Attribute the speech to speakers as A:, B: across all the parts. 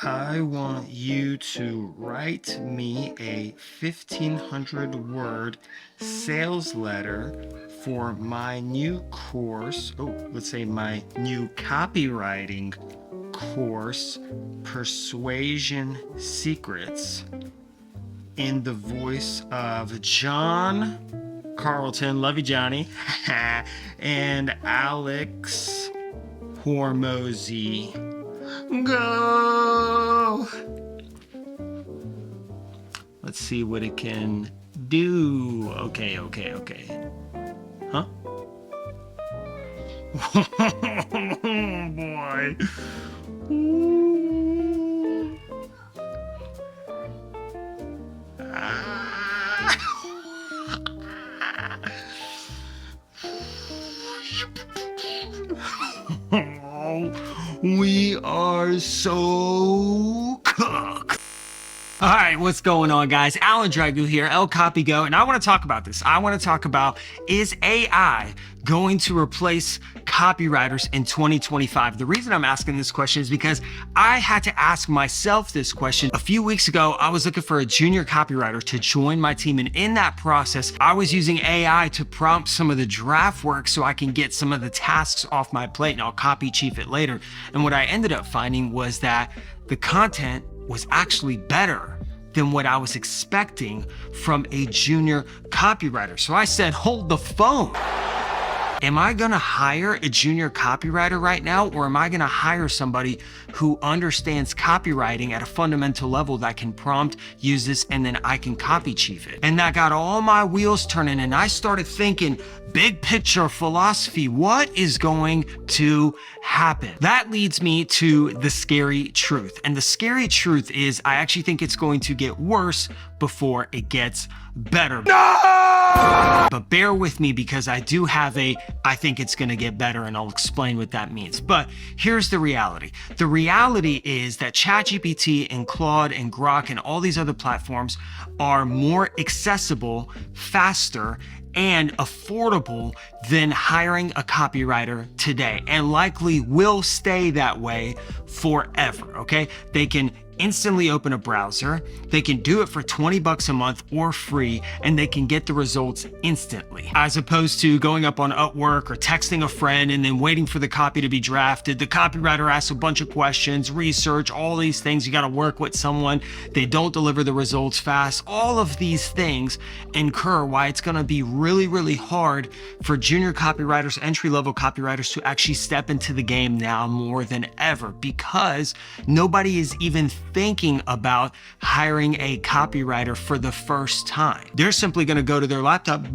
A: I want you to write me a 1,500-word sales letter for my new course. Let's say my new copywriting course, Persuasion Secrets, in the voice of John Carlton, love you, Johnny, and Alex Hormozy. Go! Let's see what it can do. Okay. Huh? Oh boy. Ooh. We are so cooked. All right, what's going on, guys? Alan Dragu here, El Copygo, and I want to talk about this. I want to talk about, is AI going to replace copywriters in 2025? The reason I'm asking this question is because I had to ask myself this question. A few weeks ago, I was looking for a junior copywriter to join my team, and in that process, I was using AI to prompt some of the draft work so I can get some of the tasks off my plate, and I'll copy chief it later. And what I ended up finding was that the content was actually better than what I was expecting from a junior copywriter. So I said, hold the phone. Am I gonna hire a junior copywriter right now, or am I gonna hire somebody who understands copywriting at a fundamental level that can prompt, use this, and then I can copy chief it? And that got all my wheels turning, and I started thinking, big picture philosophy, what is going to happen? That leads me to the scary truth. And the scary truth is I actually think it's going to get worse before it gets better. No! But bear with me, because I do have I think it's gonna get better, and I'll explain what that means. But here's the reality. The reality is that ChatGPT and Claude and Grok and all these other platforms are more accessible, faster, and affordable than hiring a copywriter today, and likely will stay that way forever, okay? They can instantly open a browser, they can do it for 20 bucks a month or free, and they can get the results instantly. As opposed to going up on Upwork or texting a friend and then waiting for the copy to be drafted. The copywriter asks a bunch of questions, research, all these things. You gotta work with someone. They don't deliver the results fast. All of these things incur why it's gonna be really, really hard for junior copywriters, entry-level copywriters to actually step into the game now more than ever, because nobody is even thinking about hiring a copywriter for the first time. They're simply gonna go to their laptop,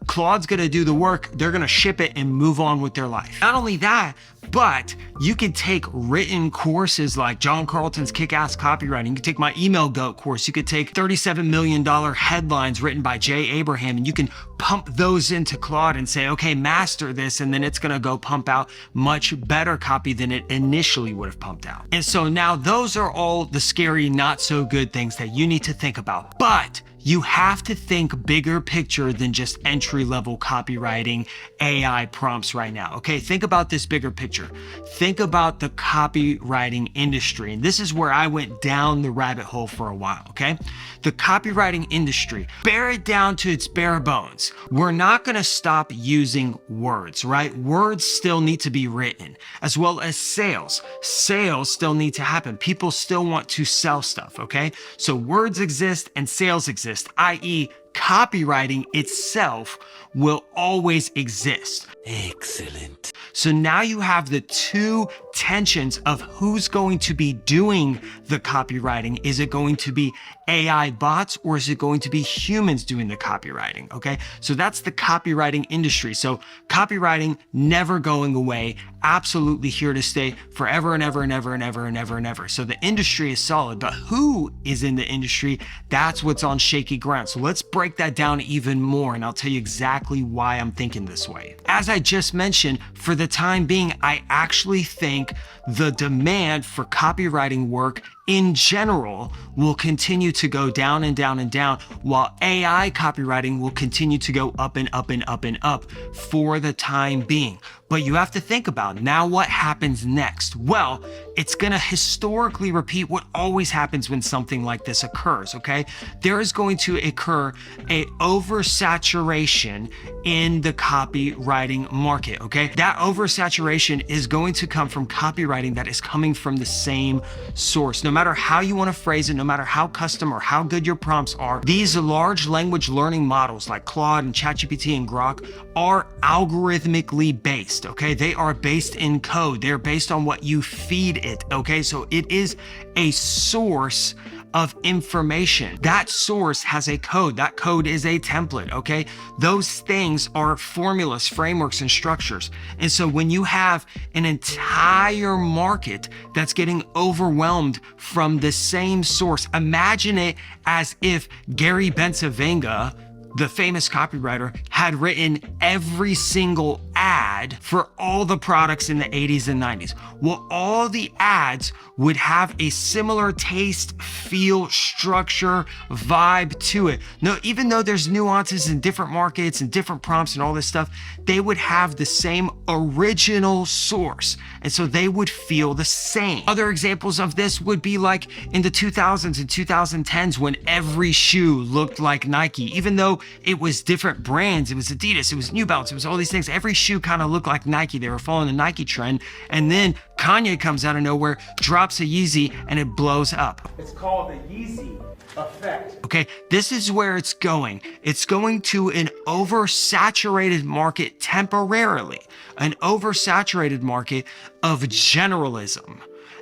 A: Claude's gonna do the work, they're gonna ship it and move on with their life. Not only that, but you can take written courses like John Carlton's Kick-Ass Copywriting. You can take my Email Goat course. You could take $37 million headlines written by Jay Abraham, and you can pump those into Claude and say, okay, master this, and then it's gonna go pump out much better copy than it initially would have pumped out. And so now those are all the scary, not so good things that you need to think about. But you have to think bigger picture than just entry-level copywriting AI prompts right now, okay? Think about this bigger picture. Think about the copywriting industry. And this is where I went down the rabbit hole for a while, okay? The copywriting industry, bear it down to its bare bones. We're not gonna stop using words, right? Words still need to be written, as well as sales. Sales still need to happen. People still want to sell stuff, okay? So words exist and sales exist, i.e., copywriting itself will always exist. Excellent. So now you have the two tensions of who's going to be doing the copywriting. Is it going to be AI bots, or is it going to be humans doing the copywriting? Okay, so that's the copywriting industry. So copywriting never going away, absolutely here to stay forever and ever and ever and ever and ever and ever. So the industry is solid, but who is in the industry? That's what's on shaky ground. So let's break that down even more, and I'll tell you exactly why I'm thinking this way. As I just mentioned, for the time being, I actually think the demand for copywriting work in general will continue to go down and down and down, while AI copywriting will continue to go up and up and up and up for the time being. But you have to think about now what happens next. Well, it's gonna historically repeat what always happens when something like this occurs, okay? There is going to occur a oversaturation in the copywriting market, okay? That oversaturation is going to come from copywriting that is coming from the same source. No matter how you wanna phrase it, no matter how custom or how good your prompts are, these large language learning models like Claude and ChatGPT and Grok are algorithmically based, okay? They are based in code. They're based on what you feed it, okay? So it is a source of information. That source has a code. That code is a template, okay? Those things are formulas, frameworks, and structures. And so when you have an entire market that's getting overwhelmed from the same source, imagine it as if Gary Bencivenga, the famous copywriter, had written every single ad for all the products in the 80s and 90s. Well, all the ads would have a similar taste, feel, structure, vibe to it. No, even though there's nuances in different markets and different prompts and all this stuff, they would have the same original source. And so they would feel the same. Other examples of this would be like in the 2000s and 2010s when every shoe looked like Nike, even though it was different brands. It was Adidas, it was New Balance, it was all these things. Every shoe kind of looked like Nike. They were following the Nike trend. And then Kanye comes out of nowhere, drops a Yeezy, and it blows up.
B: It's called the Yeezy effect.
A: Okay, this is where it's going. It's going to an oversaturated market temporarily, an oversaturated market of generalism.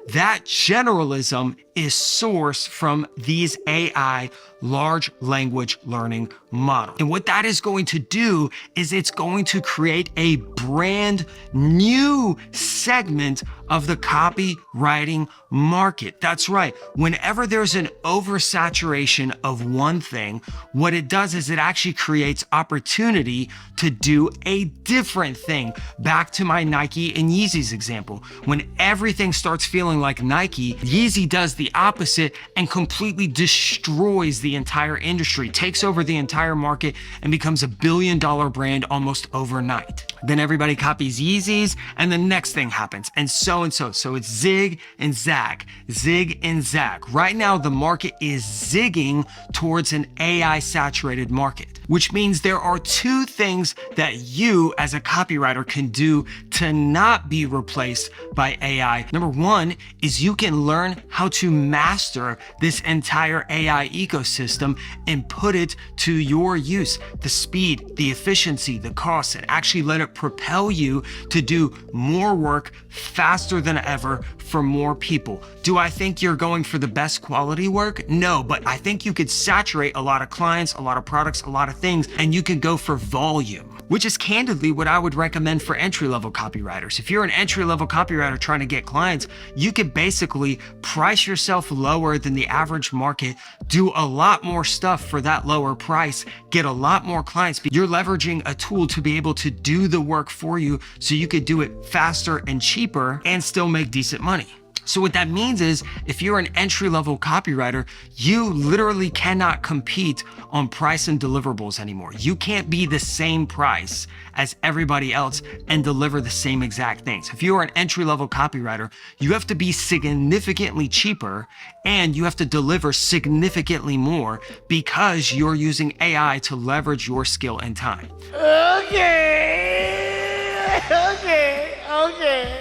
A: That generalism is sourced from these AI large language learning models. And what that is going to do is it's going to create a brand new segment of the copywriting market. That's right. Whenever there's an oversaturation of one thing, what it does is it actually creates opportunity to do a different thing. Back to my Nike and Yeezy's example. When everything starts feeling like Nike, Yeezy does the opposite and completely destroys the entire industry, takes over the entire market, and becomes $1 billion brand almost overnight. Then everybody copies Yeezys, and the next thing happens, and so and so. So it's zig and zag, zig and zag. Right now, the market is zigging towards an AI saturated market, which means there are two things that you as a copywriter can do to not be replaced by AI. Number one is you can learn how to master this entire AI ecosystem and put it to your use. The speed, the efficiency, the cost, and actually let it propel you to do more work faster than ever for more people. Do I think you're going for the best quality work? No, but I think you could saturate a lot of clients, a lot of products, a lot of things, and you could go for volume, which is candidly what I would recommend for entry-level copywriters. If you're an entry-level copywriter trying to get clients, you could basically price yourself lower than the average market, do a lot more stuff for that lower price, get a lot more clients. You're leveraging a tool to be able to do the work for you so you could do it faster and cheaper and still make decent money. So what that means is if you're an entry-level copywriter, you literally cannot compete on price and deliverables anymore. You can't be the same price as everybody else and deliver the same exact things. If you are an entry-level copywriter, you have to be significantly cheaper and you have to deliver significantly more because you're using AI to leverage your skill and time. Okay.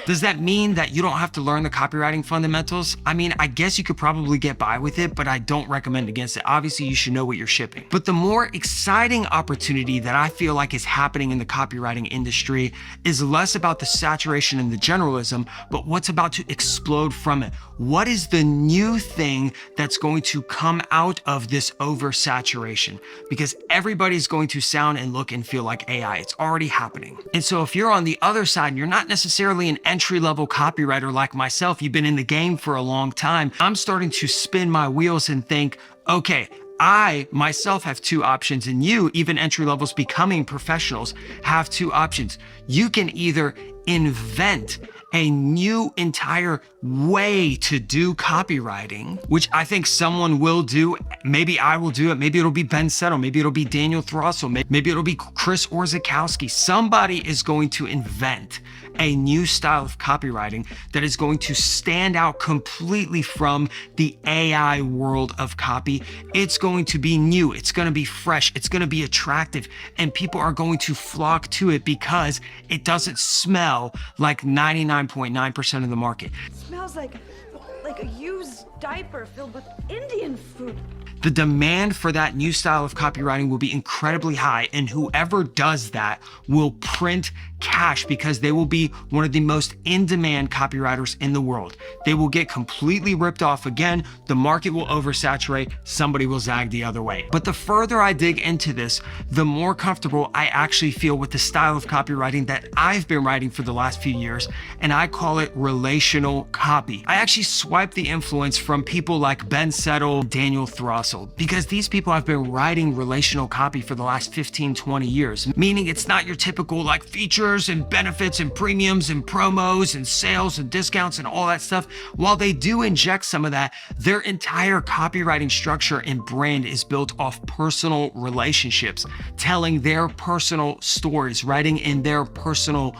A: Does that mean that you don't have to learn the copywriting fundamentals? I mean, I guess you could probably get by with it, but I don't recommend against it. Obviously, you should know what you're shipping. But the more exciting opportunity that I feel like is happening in the copywriting industry is less about the saturation and the generalism, but what's about to explode from it. What is the new thing that's going to come out of this oversaturation? Because everybody's going to sound and look and feel like AI. It's already happening. And so if you're on the other side and you're not necessarily an entry-level copywriter like myself, you've been in the game for a long time, I'm starting to spin my wheels and think, okay, I myself have two options, and you, even entry levels becoming professionals, have two options. You can either invent a new entire way to do copywriting, which I think someone will do. Maybe I will do it. Maybe it'll be Ben Settle. Maybe it'll be Daniel Throssell. Maybe it'll be Chris Orzechowski. Somebody is going to invent a new style of copywriting that is going to stand out completely from the AI world of copy. It's going to be new. It's going to be fresh. It's going to be attractive. And people are going to flock to it because it doesn't smell like 99.9% of the market.
C: It smells like a used diaper filled with Indian food.
A: The demand for that new style of copywriting will be incredibly high, and whoever does that will print cash because they will be one of the most in-demand copywriters in the world. They will get completely ripped off again. The market will oversaturate. Somebody will zag the other way. But the further I dig into this, the more comfortable I actually feel with the style of copywriting that I've been writing for the last few years, and I call it relational copy. I actually swipe the influence from people like Ben Settle, Daniel Throssell, because these people have been writing relational copy for the last 15, 20 years, meaning it's not your typical like features and benefits and premiums and promos and sales and discounts and all that stuff. While they do inject some of that, their entire copywriting structure and brand is built off personal relationships, telling their personal stories, writing in their personal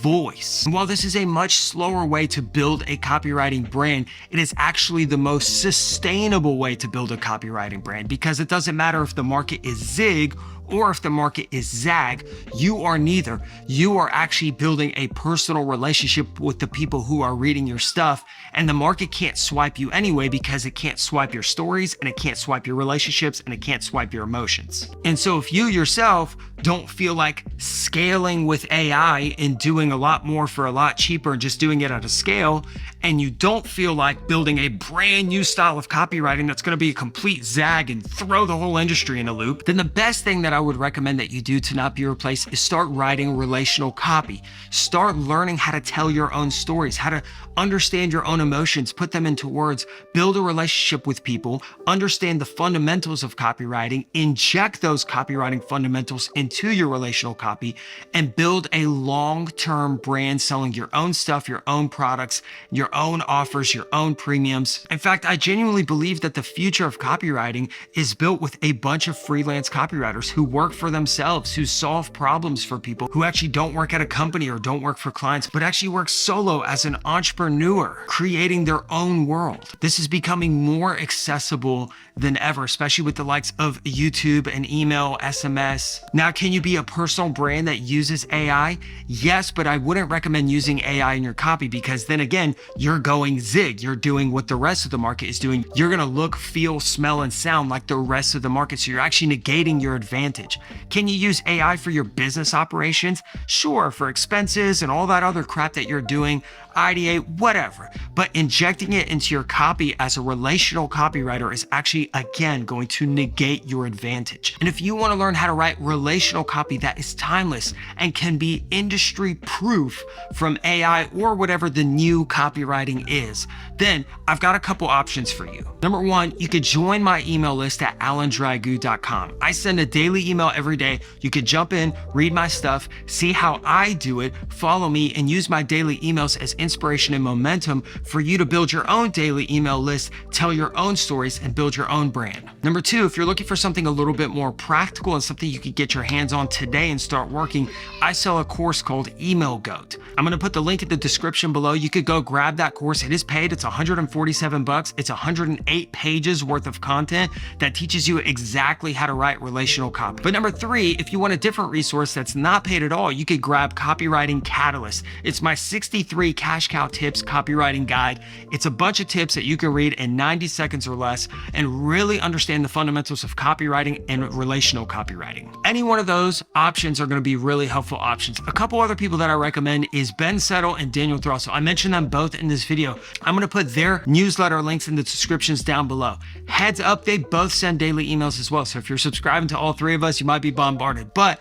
A: voice. And while this is a much slower way to build a copywriting brand, it is actually the most sustainable way to build a copywriting brand, because it doesn't matter if the market is zig or if the market is zag, you are neither. You are actually building a personal relationship with the people who are reading your stuff, and the market can't swipe you anyway because it can't swipe your stories, and it can't swipe your relationships, and it can't swipe your emotions. And so if you yourself don't feel like scaling with AI and doing a lot more for a lot cheaper and just doing it at a scale, and you don't feel like building a brand new style of copywriting that's going to be a complete zag and throw the whole industry in a loop, then the best thing that I would recommend that you do to not be replaced is start writing relational copy. Start learning how to tell your own stories, how to understand your own emotions, put them into words, build a relationship with people, understand the fundamentals of copywriting, inject those copywriting fundamentals into your relational copy, and build a long-term brand selling your own stuff, your own products, your own offers, your own premiums. In fact, I genuinely believe that the future of copywriting is built with a bunch of freelance copywriters who work for themselves, who solve problems for people, who actually don't work at a company or don't work for clients, but actually work solo as an entrepreneur, creating their own world. This is becoming more accessible than ever, especially with the likes of YouTube and email, SMS. Now, can you be a personal brand that uses AI? Yes, but I wouldn't recommend using AI in your copy, because then again, you're going zig. You're doing what the rest of the market is doing. You're gonna look, feel, smell, and sound like the rest of the market. So you're actually negating your advantage. Can you use AI for your business operations? Sure, for expenses and all that other crap that you're doing, ideate, whatever. But injecting it into your copy as a relational copywriter is actually, again, going to negate your advantage. And if you want to learn how to write relational copy that is timeless and can be industry proof from AI or whatever the new copywriting is, then I've got a couple options for you. Number one, you could join my email list at alandragu.com. I send a daily email every day. You could jump in, read my stuff, see how I do it, follow me, and use my daily emails as inspiration and momentum for you to build your own daily email list, tell your own stories, and build your own brand. Number two, if you're looking for something a little bit more practical and something you could get your hands on today and start working, I sell a course called Email Goat. I'm going to put the link in the description below. You could go grab that course. It is paid. It's $147. It's 108 pages worth of content that teaches you exactly how to write relational copy. But number three, if you want a different resource that's not paid at all, you could grab Copywriting Catalyst. It's my 63 cash cow tips copywriting guide. It's a bunch of tips that you can read in 90 seconds or less and really understand the fundamentals of copywriting and relational copywriting. Any one of those options are going to be really helpful options. A couple other people that I recommend is Ben Settle and Daniel Throssell. I mentioned them both in this video. I'm going to put their newsletter links in the descriptions down below. Heads up, they both send daily emails as well. So if you're subscribing to all three of us, you might be bombarded. But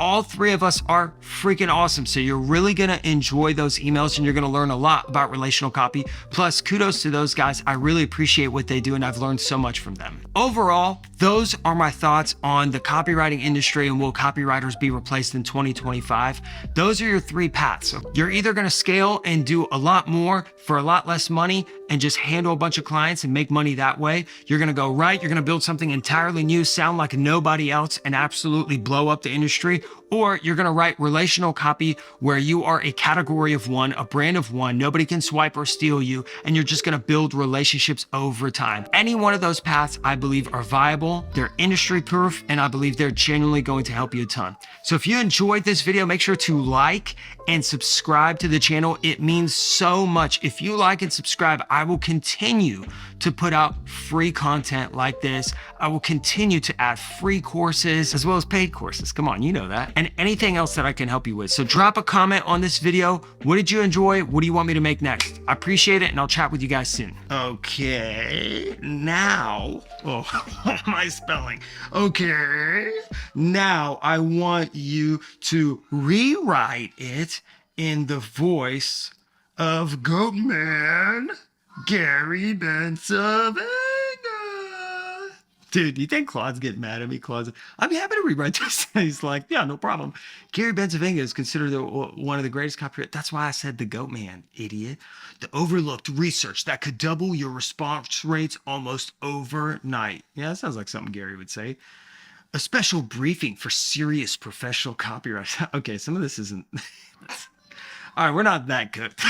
A: All three of us are freaking awesome. So you're really going to enjoy those emails and you're going to learn a lot about relational copy. Plus, kudos to those guys. I really appreciate what they do and I've learned so much from them. Overall, those are my thoughts on the copywriting industry and will copywriters be replaced in 2025. Those are your three paths. So you're either going to scale and do a lot more for a lot less money and just handle a bunch of clients and make money that way. You're going to go right. You're going to build something entirely new, sound like nobody else, and absolutely blow up the industry. Or you're going to write relational copy where you are a category of one, a brand of one. Nobody can swipe or steal you. And you're just going to build relationships over time. Any one of those paths, I believe, are viable. They're industry proof. And I believe they're genuinely going to help you a ton. So if you enjoyed this video, make sure to like and subscribe to the channel. It means so much. If you like and subscribe, I will continue to put out free content like this. I will continue to add free courses as well as paid courses. Come on, you know that. And anything else that I can help you with. So drop a comment on this video. What did you enjoy? What do you want me to make next? I appreciate it and I'll chat with you guys soon. Okay, now, what am I spelling? Okay, now I want you to rewrite it in the voice of Goatman Gary Bensavenga. Dude, do you think Claude's getting mad at me? I'm happy to rewrite this. He's like, yeah, no problem. Gary Bensavenga is considered one of the greatest copywriters. That's why I said the Goat Man, idiot. The overlooked research that could double your response rates almost overnight. Yeah, that sounds like something Gary would say. A special briefing for serious professional copywriters. Okay, some of this isn't. All right, we're not that cooked.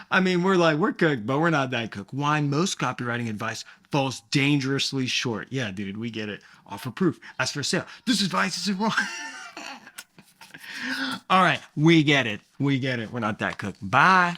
A: I mean, we're cooked, but we're not that cooked. Why most copywriting advice falls dangerously short. Yeah, dude, we get it. Offer proof. Ask for a sale. This advice isn't wrong. All right, we get it. We get it. We're not that cooked. Bye.